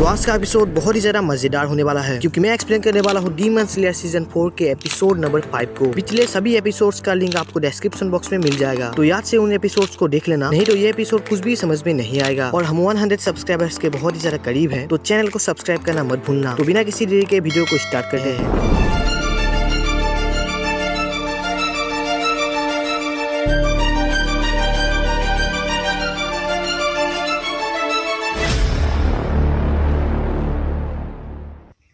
आज का एपिसोड बहुत ही ज्यादा मजेदार होने वाला है क्योंकि मैं एक्सप्लेन करने वाला हूँ डीमन स्लेयर सीजन 4 के एपिसोड नंबर 5 को। पिछले सभी एपिसोड्स का लिंक आपको डिस्क्रिप्शन बॉक्स में मिल जाएगा, तो याद से उन एपिसोड्स को देख लेना, नहीं तो ये एपिसोड कुछ भी समझ में नहीं आएगा। और हम 100 सब्सक्राइबर्स के बहुत ही ज्यादा करीब है, तो चैनल को सब्सक्राइब करना मत भूलना। तो बिना किसी देरी के वीडियो को स्टार्ट करते हैं।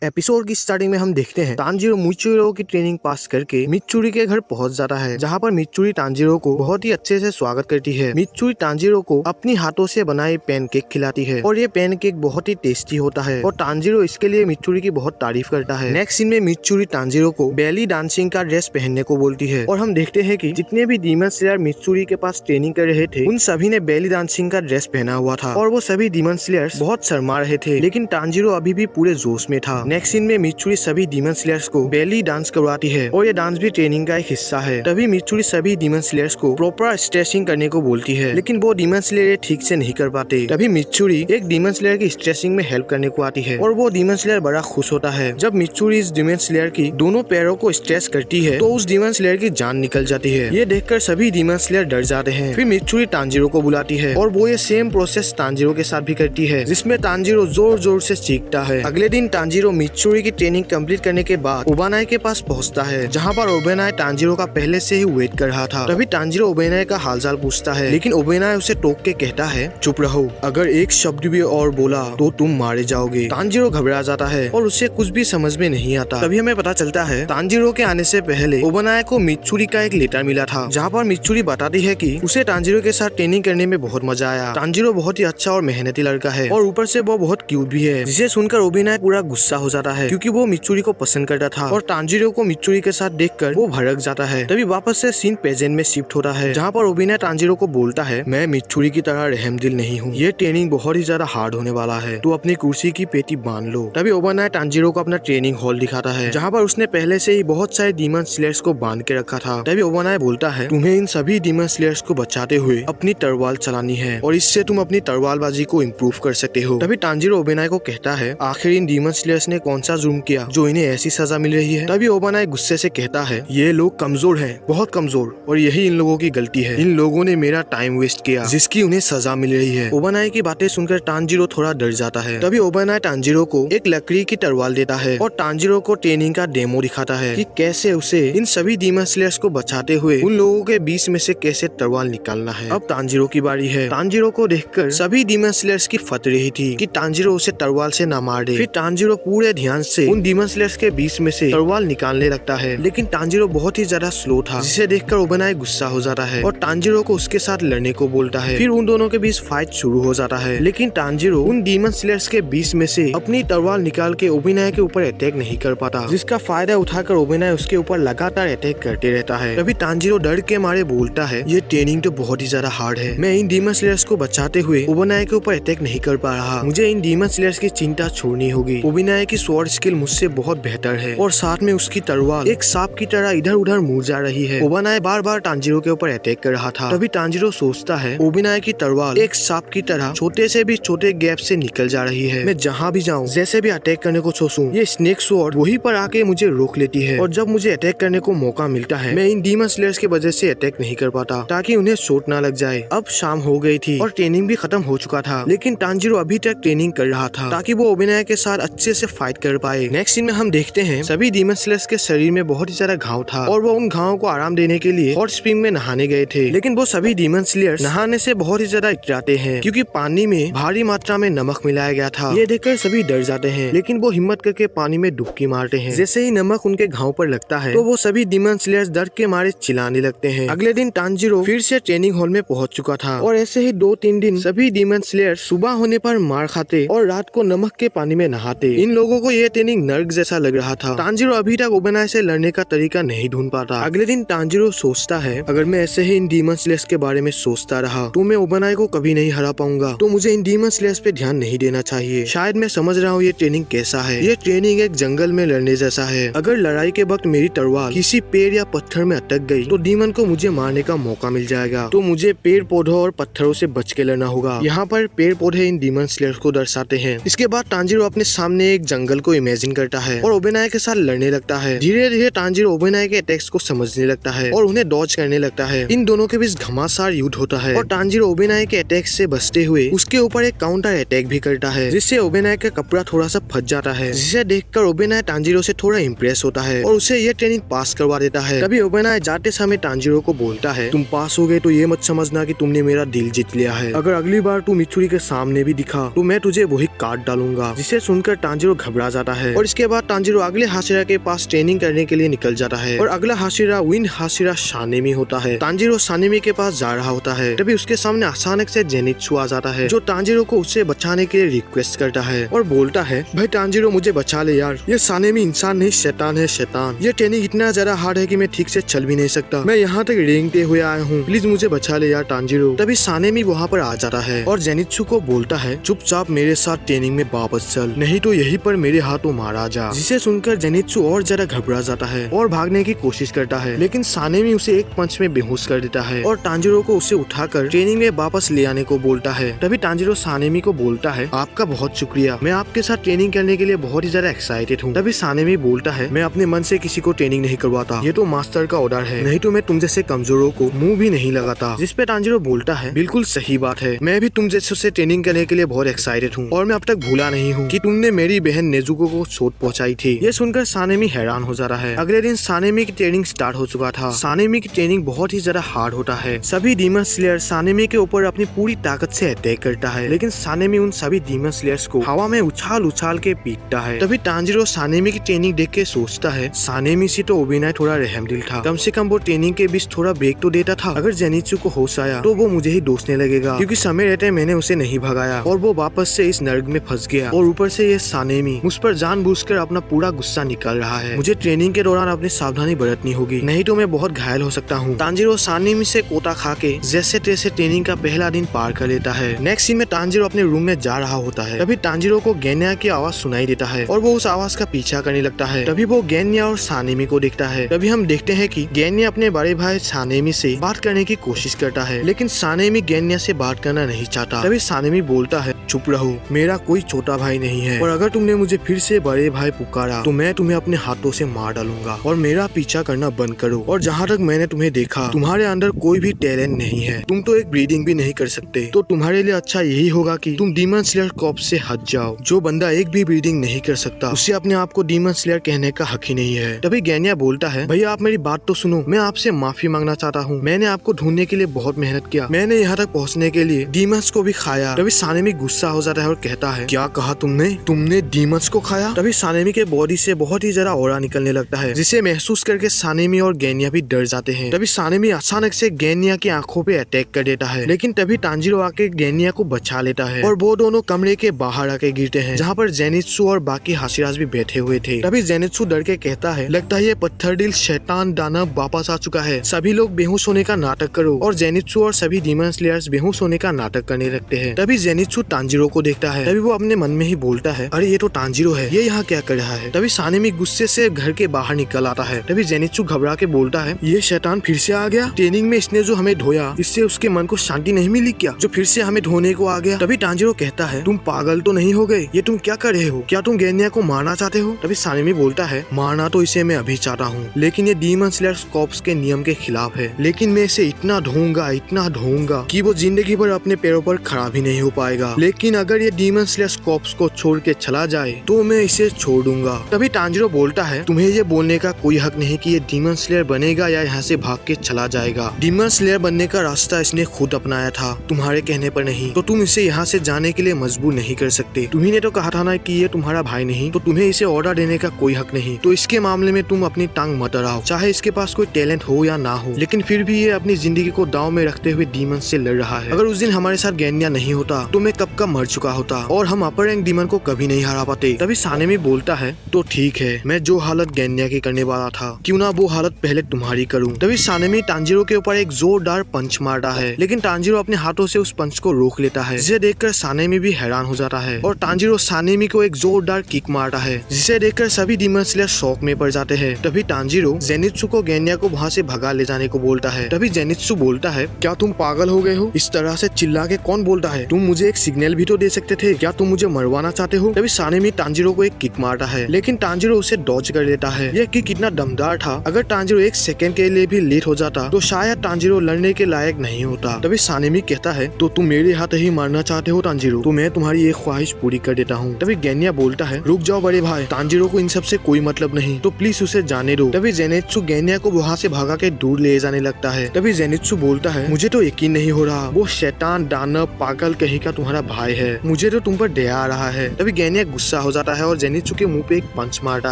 एपिसोड की स्टार्टिंग में हम देखते हैं तांजीरो मिचूरो की ट्रेनिंग पास करके मित्सुरी के घर पहुंच जाता है, जहां पर मित्सुरी तांजीरो को बहुत ही अच्छे से स्वागत करती है। मित्सुरी तांजीरो को अपनी हाथों से बनाए पैनकेक खिलाती है और ये पैनकेक बहुत ही टेस्टी होता है और तांजीरो इसके लिए मित्सुरी की बहुत तारीफ करता है। नेक्स्ट सीन में मित्सुरी तांजीरो को बेली डांसिंग का ड्रेस पहनने को बोलती है और हम देखते हैं कि जितने भी डीमन स्लेयर मित्सुरी के पास ट्रेनिंग कर रहे थे उन सभी ने बेली डांसिंग का ड्रेस पहना हुआ था और वो सभी डीमन स्लेयर्स बहुत शर्मा रहे थे, लेकिन तांजीरो अभी भी पूरे जोश में था। नेक्स्ट सीन में मित्सुरी सभी डीमन स्लेयर्स को बेली डांस करवाती है और ये डांस भी ट्रेनिंग का एक हिस्सा है। तभी मित्सुरी सभी डीमन स्लेयर्स को प्रॉपर स्ट्रेचिंग करने को बोलती है, लेकिन वो डीमन स्लेयर ठीक से नहीं कर पाते। तभी मित्सुरी एक डीमन स्लेयर की स्ट्रेचिंग में हेल्प करने को आती है और वो डीमन स्लेयर बड़ा खुश होता है। जब मित्सुरी इस डीमन स्लेयर की दोनों पैरों को स्ट्रेच करती है तो उस डीमन स्लेयर की जान निकल जाती है। ये देखकर सभी डीमन स्लेयर डर जाते हैं। फिर मित्सुरी तांजीरो को बुलाती है और वो ये सेम प्रोसेस तांजीरो के साथ भी करती है, जिसमें तांजीरो जोर जोर से चीखता है। अगले दिन तांजीरो मित्सुरी की ट्रेनिंग कंप्लीट करने के बाद ओबानाई के पास पहुंचता है, जहां पर ओबानाई तांजीरो का पहले से ही वेट कर रहा था। तभी तांजीरो ओबानाई का हालचाल पूछता है, लेकिन ओबानाई उसे टोक के कहता है, चुप रहो, अगर एक शब्द भी और बोला तो तुम मारे जाओगे। तांजीरो घबरा जाता है और उसे कुछ भी समझ में नहीं आता। तभी हमें पता चलता है तांजीरो के आने से पहले ओबानाई को मित्सुरी का एक लेटर मिला था, जहाँ पर मित्सुरी बताती है कि उसे तांजीरो के साथ ट्रेनिंग करने में बहुत मजा आया। तांजीरो बहुत ही अच्छा और मेहनती लड़का है और ऊपर से वो बहुत क्यूट भी है, जिसे सुनकर ओबानाई पूरा गुस्सा हो जाता है क्योंकि वो मित्सुरी को पसंद करता था और तांजीरो को मित्सुरी के साथ देखकर वो भड़क जाता है। तभी वापस से सीन प्रेजेंट में शिफ्ट होता है, जहाँ पर ओबानाई तांजीरो को बोलता है, मैं मित्सुरी की तरह रहमदिल नहीं हूँ, ये ट्रेनिंग बहुत ही ज्यादा हार्ड होने वाला है, तो अपनी कुर्सी की पेटी बांध लो। तभी ओबानाई तांजीरो को अपना ट्रेनिंग हॉल दिखाता है, जहाँ पर उसने पहले से ही बहुत सारे डीमन स्लेयर्स को बांध के रखा था। तभी ओबानाई बोलता है, तुम्हें इन सभी डीमन स्लेयर्स को बचाते हुए अपनी तलवार चलानी है और इससे तुम अपनी तलवारबाजी को इम्प्रूव कर सकते हो। तभी तांजीरो ओबानाई को कहता है, आखिर इन डीमन स्लेयर्स ने कौन सा जुर्म किया जो इन्हें ऐसी सजा मिल रही है। तभी ओबानाई गुस्से से कहता है, ये लोग कमजोर हैं, बहुत कमजोर, और यही इन लोगों की गलती है। इन लोगों ने मेरा टाइम वेस्ट किया जिसकी उन्हें सजा मिल रही है। ओबानाई की बातें सुनकर तांजीरो थोड़ा डर जाता है। तभी ओबानाई तांजीरो को एक लकड़ी की तलवार देता है और तांजीरो को ट्रेनिंग का डेमो दिखाता है कि कैसे उसे इन सभी डीमन स्लेयर्स को बचाते हुए उन लोगों के बीच में से कैसे तलवार निकालना है। अब तांजीरो की बारी है। तांजीरो को देखकर सभी डीमन स्लेयर्स की फट रही थी कि तांजीरो उसे तलवार से न मार दे। फिर तांजीरो पूरे ध्यान से उन डीमन स्लेयर्स के बीच में से तलवार निकालने लगता है, लेकिन तांजीरो बहुत ही ज्यादा स्लो था, जिसे देखकर ओबानाई गुस्सा हो जाता है और तांजीरो को उसके साथ लड़ने को बोलता है। फिर उन दोनों के बीच फाइट शुरू हो जाता है, लेकिन तांजीरो उन डीमन स्लेयर्स के बीच में से अपनी तलवार निकाल के ओबानाई के ऊपर अटैक नहीं कर पाता, जिसका फायदा उठाकर ओबानाई उसके ऊपर लगातार अटैक करते रहता है। तभी तांजीरो डर के मारे बोलता है, ये ट्रेनिंग तो बहुत ही ज्यादा हार्ड है, मैं इन डीमन स्लेयर्स को बचाते हुए ओबानाई के ऊपर अटैक नहीं कर पा रहा, मुझे इन डीमन स्लेयर्स की चिंता छोड़नी होगी। ओबानाई की स्वॉर्ड स्किल मुझसे बहुत बेहतर है और साथ में उसकी तलवार एक सांप की तरह इधर उधर मुड़ जा रही है। ओबानाई बार बार तांजीरो के ऊपर अटैक कर रहा था। तभी तांजीरो सोचता है, ओबानाई की तलवार एक सांप की तरह छोटे से भी छोटे गैप से निकल जा रही है, मैं जहाँ भी जाऊँ, जैसे भी अटैक करने को सोचूं, ये स्नेक स्वॉर्ड वहीं पर आके मुझे रोक लेती है और जब मुझे अटैक करने को मौका मिलता है मैं इन डीमन स्लेयर्स की वजह से अटैक नहीं कर पाता ताकि उन्हें चोट ना लग जाए। अब शाम हो गई थी और ट्रेनिंग भी खत्म हो चुका था, लेकिन तांजीरो अभी तक ट्रेनिंग कर रहा था ताकि वो ओबानाई के साथ अच्छे से फाइट कर पाए। नेक्स्ट सीन में हम देखते हैं सभी डीमन स्लेयर्स के शरीर में बहुत ही सारा घाव था और वो उन घावों को आराम देने के लिए हॉट स्प्रिंग में नहाने गए थे, लेकिन वो सभी डीमन स्लेयर्स नहाने से बहुत ही ज्यादा इतराते हैं क्योंकि पानी में भारी मात्रा में नमक मिलाया गया था। ये देखकर सभी डर जाते हैं, लेकिन वो हिम्मत करके पानी में डुबकी मारते हैं। जैसे ही नमक उनके घाव पर लगता है तो वो सभी डीमन स्लेयर्स डर के मारे चिल्लाने लगते हैं। अगले दिन तांजीरो फिर से ट्रेनिंग हॉल में पहुंच चुका था और ऐसे ही 2-3 दिन सभी डीमन स्लेयर्स सुबह होने पर मार खाते और रात को नमक के पानी में नहाते। इन लोगों लोगों को ये ट्रेनिंग नर्क जैसा लग रहा था। तांजीरो अभी तक ओबेनाई से लड़ने का तरीका नहीं ढूंढ पाता। अगले दिन तांजीरो सोचता है, अगर मैं ऐसे ही इन डीमन स्लेयर्स के बारे में सोचता रहा तो मैं ओबेनाई को कभी नहीं हरा पाऊंगा। तो मुझे इन डीमन स्लेयर्स पे ध्यान नहीं देना चाहिए। शायद मैं समझ रहा हूँ ये ट्रेनिंग कैसा है। ये ट्रेनिंग एक जंगल में लड़ने जैसा है। अगर लड़ाई के वक्त मेरी तलवार किसी पेड़ या पत्थर में अटक गई तो डीमन को मुझे मारने का मौका मिल जाएगा। तो मुझे पेड़ पौधों और पत्थरों से बच के लड़ना होगा। यहाँ पर पेड़ पौधे इन डीमन स्लेयर्स को दर्शाते हैं। इसके बाद तांजीरो अपने सामने एक जंगल को इमेजिन करता है और ओबेनाई के साथ लड़ने लगता है। धीरे धीरे तांजीरो ओबेनाई के अटैक्स को समझने लगता है और उन्हें डॉज करने लगता है। इन दोनों के बीच घमासान युद्ध होता है और तांजीरो ओबेनाई के अटैक से बचते हुए उसके ऊपर एक काउंटर अटैक भी करता है, जिससे ओबेनाई का कपड़ा थोड़ा सा फट जाता है, जिसे देखकर ओबेनाई तांजीरो से थोड़ा इम्प्रेस होता है और उसे ये ट्रेनिंग पास करवा देता है। तभी ओबेनाई जाते समय तांजीरो को बोलता है, तुम पास हो गए तो ये मत समझना कि तुमने मेरा दिल जीत लिया है। अगर अगली बार तू मित्सुरी के सामने भी दिखा तो मैं तुझे वही काट डालूंगा। जिसे सुनकर तांजीरो घबरा जाता है और इसके बाद तांजीरो अगले हाशिरा के पास ट्रेनिंग करने के लिए निकल जाता है और अगला हाशिरा विंड हाशिरा सानेमी होता है। तांजीरो सानेमी के पास जा रहा होता है, तभी उसके सामने अचानक से जेनित्सु आ जाता है, जो तांजीरो को उससे बचाने के लिए रिक्वेस्ट करता है और बोलता है, भाई तांजीरो मुझे बचा ले यार, ये सानेमी इंसान नहीं शैतान है शैतान। ये ट्रेनिंग इतना ज्यादा हार्ड है कि मैं ठीक से चल भी नहीं सकता। मैं यहाँ तक रेंगते हुए आया हूँ, प्लीज मुझे बचा ले यार तांजीरो। तभी सानेमी वहाँ पर आ जाता है और जेनित्सु को बोलता है, चुपचाप मेरे साथ ट्रेनिंग में वापस चल, नहीं तो यहीं पर मेरे हाथों मारा जा। जिसे सुनकर जेनित्सु और ज्यादा घबरा जाता है और भागने की कोशिश करता है, लेकिन सानेमी उसे एक पंच में बेहोश कर देता है और तांजीरो को उसे उठाकर ट्रेनिंग में वापस ले आने को बोलता है। तभी तांजीरो सानेमी को बोलता है, आपका बहुत शुक्रिया, मैं आपके साथ ट्रेनिंग करने के लिए बहुत ही ज्यादा एक्साइटेड हूँ। तभी सानेमी बोलता है, मैं अपने मन से किसी को ट्रेनिंग नहीं करवाता, ये तो मास्टर का ऑर्डर है, नहीं तो मैं तुम जैसे कमजोरों को मुंह भी नहीं लगाता। जिस पे तांजीरो बोलता है, बिल्कुल सही बात है, मैं भी तुम जैसे से ट्रेनिंग करने के लिए बहुत एक्साइटेड हूँ और मैं अब तक भूला नहीं हूँ कि तुमने मेरी बहन नेजुको को चोट पहुँचाई थी। ये सुनकर सानेमी हैरान हो जाता है। अगले दिन सानेमी की ट्रेनिंग स्टार्ट हो चुका था। सानेमी की ट्रेनिंग बहुत ही ज्यादा हार्ड होता है। सभी डीमन स्लेयर सानेमी के ऊपर अपनी पूरी ताकत से अटैक करता है, लेकिन सानेमी उन सभी डीमन स्लेयर्स को हवा में उछाल उछाल के पीटता है। तभी तांजीरो सानेमी की ट्रेनिंग देख के सोचता है, सानेमी से तो ओबेनाई थोड़ा रहमदिल था, कम से कम वो ट्रेनिंग के बीच थोड़ा ब्रेक तो देता था। अगर जेनित्सु को होश आया तो वो मुझे ही दोषने लगेगा, क्योंकि समय रहते मैंने उसे नहीं भगाया और वो वापस से इस नर्क में फंस गया। और ऊपर से ये सानेमी मुझ पर जानबूझकर अपना पूरा गुस्सा निकाल रहा है। मुझे ट्रेनिंग के दौरान अपनी सावधानी बरतनी होगी, नहीं तो मैं बहुत घायल हो सकता हूँ। तांजीरो सानेमी से कोटा खा के जैसे तैसे ट्रेनिंग का पहला दिन पार कर लेता है। नेक्स्ट सीन में तांजीरो अपने रूम में जा रहा होता है। तभी तांजीरो को गेन्या की आवाज सुनाई देता है और वो उस आवाज का पीछा करने लगता है। तभी वो गेन्या और सानेमी को देखता है। तभी हम देखते हैं कि गेन्या अपने बड़े भाई सानेमी से बात करने की कोशिश करता है, लेकिन सानेमी गेन्या से बात करना नहीं चाहता। तभी सानेमी बोलता है, चुप रहो, मेरा कोई छोटा भाई नहीं है और अगर तुमने मुझे फिर से बड़े भाई पुकारा तो मैं तुम्हें अपने हाथों से मार डालूंगा और मेरा पीछा करना बंद करो। और जहाँ तक मैंने तुम्हें देखा, तुम्हारे अंदर कोई भी टैलेंट नहीं है, तुम तो एक ब्रीडिंग भी नहीं कर सकते, तो तुम्हारे लिए अच्छा यही होगा कि तुम डीमन स्लेयर कॉर्प्स से हट जाओ। जो बंदा एक भी ब्रीडिंग नहीं कर सकता उसे अपने आप को डीमन स्लेयर कहने का हक ही नहीं है। तभी गेन्या बोलता है, भैया आप मेरी बात तो सुनो, मैं आपसे माफी मांगना चाहता हूँ। मैंने आपको ढूंढने के लिए बहुत मेहनत किया, मैंने यहाँ तक पहुँचने के लिए डीमंस को भी खाया। तभी सानेमी गुस्सा हो जाता है और कहता है, क्या कहा तुमने डीमंस को खाया? तभी सानेमी के बॉडी से बहुत ही ज्यादा ऑरा निकलने लगता है, जिसे महसूस करके सानेमी और गेन्या भी डर जाते हैं। तभी सानेमी अचानक से गेन्या की आंखों पे अटैक कर देता है, लेकिन तभी तांजीरो आके गेन्या को बचा लेता है और वो दोनों कमरे के बाहर आके गिरते हैं, जहाँ पर जेनित्सु और बाकी हाशिरास भी बैठे हुए थे। तभी जेनित्सु डर के कहता है, लगता है ये पत्थर दिल शैतान दानव वापस आ चुका है, सभी लोग बेहोश होने का नाटक करो। और जेनित्सु और सभी डीमन स्लेयर्स बेहोश होने का नाटक करने लगते हैं। तभी जेनित्सु तांजीरो को देखता है। तभी वो अपने मन में ही बोलता है, अरे ये तो तांजीरो है, ये यहाँ क्या कर रहा है? तभी सानेमी गुस्से से घर के बाहर निकल आता है। तभी जेनित्सु घबरा के बोलता है, ये शैतान फिर से आ गया? ट्रेनिंग में इसने जो हमें धोया, इससे उसके मन को शांति नहीं मिली क्या, जो फिर से हमें धोने को आ गया? तभी तांजीरो कहता है, तुम पागल तो नहीं हो गए? ये तुम क्या कर रहे हो? क्या तुम गेन्या को मारना चाहते हो? तभी सानेमी बोलता है, मारना तो इसे मैं अभी चाहता हूँ, लेकिन ये डीमन स्लेयर्स कॉर्प्स के नियम के खिलाफ है। लेकिन मैं इसे इतना ढोऊंगा कि वो जिंदगी भर अपने पैरों पर खड़ा भी नहीं हो पाएगा। लेकिन अगर ये डीमन स्लेयर्स कॉर्प्स को छोड़ के चला जाए तो मैं इसे छोड़ दूंगा। तभी तांजीरो बोलता है, तुम्हें ये बोलने का कोई हक नहीं कि ये डीमन स्लेयर बनेगा या यहाँ से भाग के चला जाएगा। डीमन स्लेयर बनने का रास्ता इसने खुद अपनाया था, तुम्हारे कहने पर नहीं, तो तुम इसे यहाँ से जाने के लिए मजबूर नहीं कर सकते। तुम्ही ने तो कहा था ना कि ये तुम्हारा भाई नहीं, तो तुम्हें इसे ऑर्डर देने का कोई हक नहीं। तो इसके मामले में तुम अपनी टांग मत अड़ाओ, चाहे इसके पास कोई टैलेंट हो या ना हो, लेकिन फिर भी ये अपनी जिंदगी को दांव में रखते हुए डीमन से लड़ रहा है। अगर उस दिन हमारे साथ गेन्या नहीं होता तो मैं कब का मर चुका होता और हम अपर रैंक डीमन को कभी नहीं हरा पाते। चाहते। तभी सानेमी बोलता है तो ठीक है, मैं जो हालत गेन्या की करने वाला था, क्यों ना वो हालत पहले तुम्हारी करूं। तभी सानेमी तांजीरो के ऊपर एक जोरदार पंच मारता है, लेकिन तांजीरो अपने हाथों से उस पंच को रोक लेता है, जिसे देखकर सानेमी भी हैरान हो जाता है और तांजीरो सानेमी को एक जोरदार किक मारता है, जिसे देखकर सभी डीमन स्लेयर शॉक में पड़ जाते हैं। तभी तांजीरो जेनित्सु को गेन्या को वहाँ से भगा ले जाने को बोलता है। तभी जेनित्सु बोलता है, क्या तुम पागल हो गए हो? इस तरह से चिल्ला के कौन बोलता है? तुम मुझे एक सिग्नल भी तो दे सकते थे, क्या तुम मुझे मरवाना चाहते हो? तभी सानेमी तांजीरो को एक किक मारता है, लेकिन तांजीरो उसे डॉज कर लेता है। यह किक इतना दमदार था, अगर तांजीरो एक सेकंड के लिए भी लेट हो जाता तो शायद तांजीरो लड़ने के लायक नहीं होता। तभी सानेमी कहता है, तो तुम मेरे हाथ ही मारना चाहते हो तांजीरो, तो मैं तुम्हारी एक ख्वाहिश पूरी कर देता हूँ। तभी गेन्या बोलता है, रुक जाओ बड़े भाई, तांजीरो को इन सब से कोई मतलब नहीं, तो प्लीज उसे जाने दो। तभी जेनित्सु गेन्या को वहाँ से भागा के दूर ले जाने लगता है। तभी जेनित्सु बोलता है, मुझे तो यकीन नहीं हो रहा, वो शैतान दानव पागल कहीं का तुम्हारा भाई है, मुझे तो तुम पर दया आ रहा है। तभी गेन्या गुस्सा हो जाता है और जेनित्सु के मुंह पे एक पंच मारता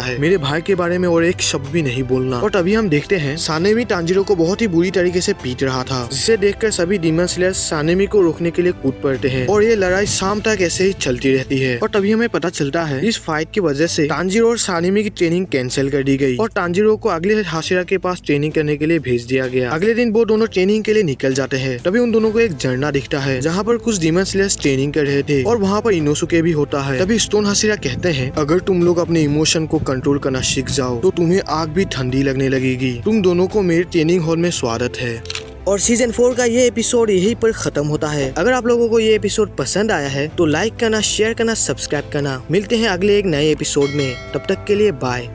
है, मेरे भाई के बारे में और एक शब्द भी नहीं बोलना। और तभी हम देखते हैं सानेमी तांजीरो को बहुत ही बुरी तरीके से पीट रहा था, जिसे देखकर सभी डीमन स्लेयर सानेमी को रोकने के लिए कूद पड़ते हैं और ये लड़ाई शाम तक ऐसे ही चलती रहती है। और तभी हमें पता चलता है इस फाइट की वजह से तांजीरो और सानेमी की ट्रेनिंग कैंसिल कर दी गई और तांजीरो को अगले हाशिरा के पास ट्रेनिंग करने के लिए भेज दिया गया। अगले दिन वो दोनों ट्रेनिंग के लिए निकल जाते हैं। तभी उन दोनों को एक झरना दिखता है, जहाँ पर कुछ डीमन स्लेयर्स ट्रेनिंग कर रहे थे और वहाँ पर इनोसुके भी होता है। तभी स्टोन हाशिरा कहते हैं, अगर तुम लोग अपने इमोशन को कंट्रोल करना सीख जाओ तो तुम्हें आग भी ठंडी लगने लगेगी। तुम दोनों को मेरे ट्रेनिंग हॉल में स्वागत है। और सीजन 4 का ये एपिसोड यहीं पर खत्म होता है। अगर आप लोगों को ये एपिसोड पसंद आया है तो लाइक करना, शेयर करना, सब्सक्राइब करना। मिलते हैं अगले एक नए एपिसोड में, तब तक के लिए बाय।